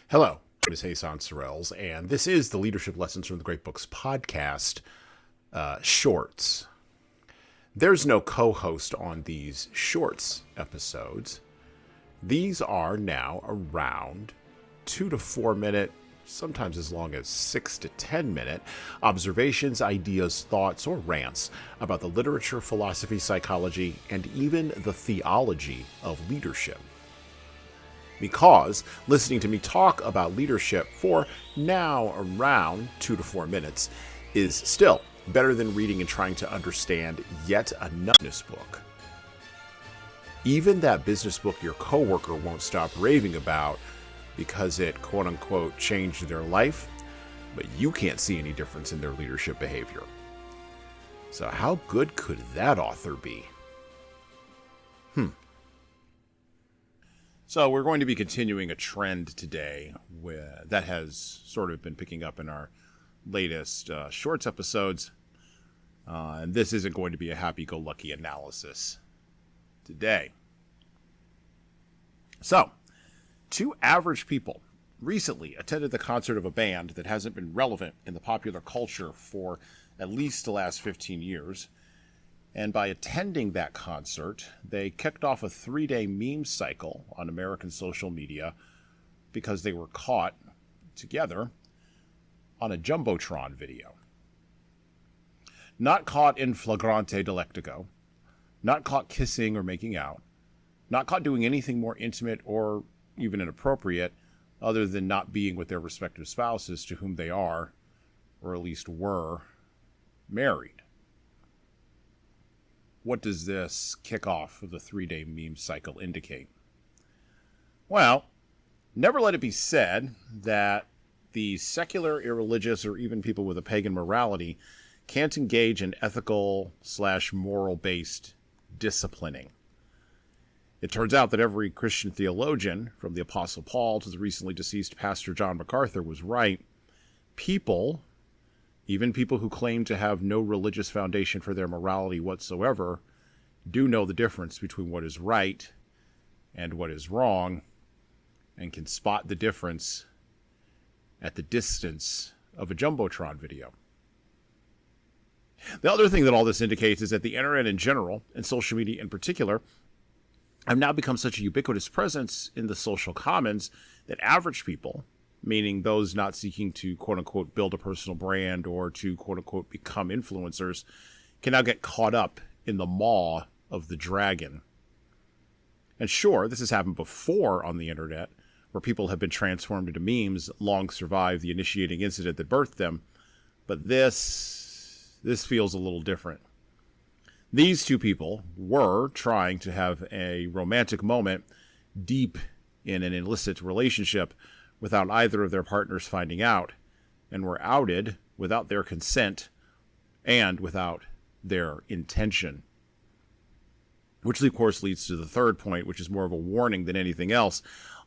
Hello, my name is Hasan Sorrells, and this is the Leadership Lessons from the Great Books podcast shorts. There's no co-host on these shorts episodes. These are now around 2 to 4 minute, sometimes as long as 6 to 10 minute observations, ideas, thoughts, or rants about the literature, philosophy, psychology, and even the theology of leadership. Because listening to me talk about leadership for now around 2 to 4 minutes is still better than reading and trying to understand yet another business book. Even that business book your coworker won't stop raving about because it quote-unquote changed their life, but you can't see any difference in their leadership behavior. So how good could that author be? So we're going to be continuing a trend today that has sort of been picking up in our latest shorts episodes. And this isn't going to be a happy-go-lucky analysis today. So, two average people recently attended the concert of a band that hasn't been relevant in the popular culture for at least the last 15 years. And by attending that concert, they kicked off a 3-day meme cycle on American social media because they were caught together on a Jumbotron video. Not caught in flagrante delicto, not caught kissing or making out, not caught doing anything more intimate or even inappropriate other than not being with their respective spouses to whom they are, or at least were, married. What does this kickoff of the 3-day meme cycle indicate? Well, never let it be said that the secular, irreligious, or even people with a pagan morality can't engage in ethical/moral-based disciplining. It turns out that every Christian theologian, from the Apostle Paul to the recently deceased Pastor John MacArthur, was right. People, even people who claim to have no religious foundation for their morality whatsoever, do know the difference between what is right and what is wrong, and can spot the difference at the distance of a Jumbotron video. The other thing that all this indicates is that the internet in general, and social media in particular, have now become such a ubiquitous presence in the social commons that average people, meaning those not seeking to quote-unquote build a personal brand or to quote-unquote become influencers, can now get caught up in the maw of the dragon. And sure, this has happened before on the internet, where people have been transformed into memes that long survived the initiating incident that birthed them, but this feels a little different. These two people were trying to have a romantic moment deep in an illicit relationship without either of their partners finding out, and were outed without their consent and without their intention. Which, of course, leads to the third point, which is more of a warning than anything else.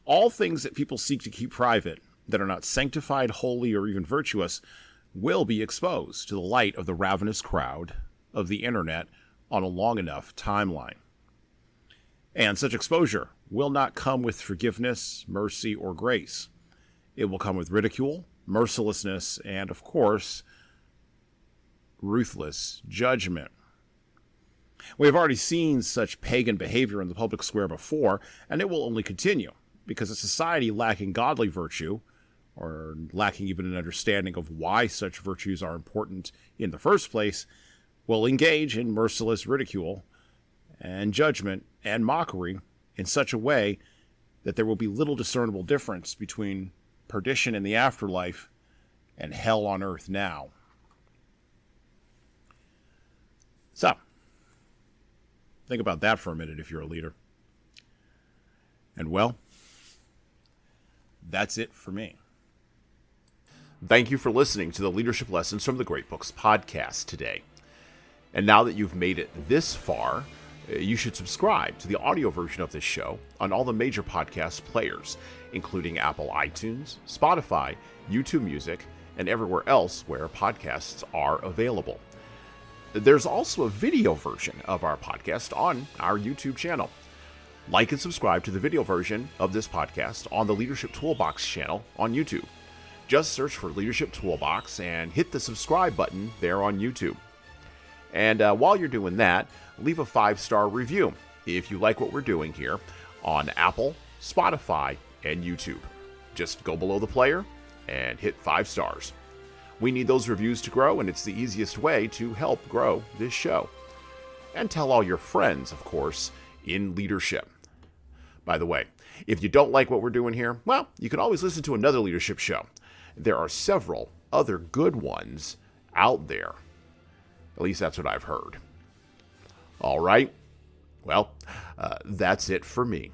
All things that people seek to keep private, that are not sanctified, holy, or even virtuous, will be exposed to the light of the ravenous crowd of the internet on a long enough timeline. And such exposure will not come with forgiveness, mercy, or grace. It will come with ridicule, mercilessness, and, of course, ruthless judgment. We have already seen such pagan behavior in the public square before, and it will only continue, because a society lacking godly virtue, or lacking even an understanding of why such virtues are important in the first place, will engage in merciless ridicule and judgment and mockery in such a way that there will be little discernible difference between perdition in the afterlife and hell on earth now. So, think about that for a minute if you're a leader. And well, that's it for me. Thank you for listening to the Leadership Lessons from the Great Books podcast today. And now that you've made it this far, you should subscribe to the audio version of this show on all the major podcast players, including Apple iTunes, Spotify, YouTube Music, and everywhere else where podcasts are available. There's also a video version of our podcast on our YouTube channel. Like and subscribe to the video version of this podcast on the Leadership Toolbox channel on YouTube. Just search for Leadership Toolbox and hit the subscribe button there on YouTube. And while you're doing that, leave a 5-star review if you like what we're doing here on Apple, Spotify, and YouTube. Just go below the player and hit 5 stars. We need those reviews to grow, and it's the easiest way to help grow this show. And tell all your friends, of course, in leadership. By the way, if you don't like what we're doing here, well, you can always listen to another leadership show. There are several other good ones out there. At least that's what I've heard. All right. Well, that's it for me.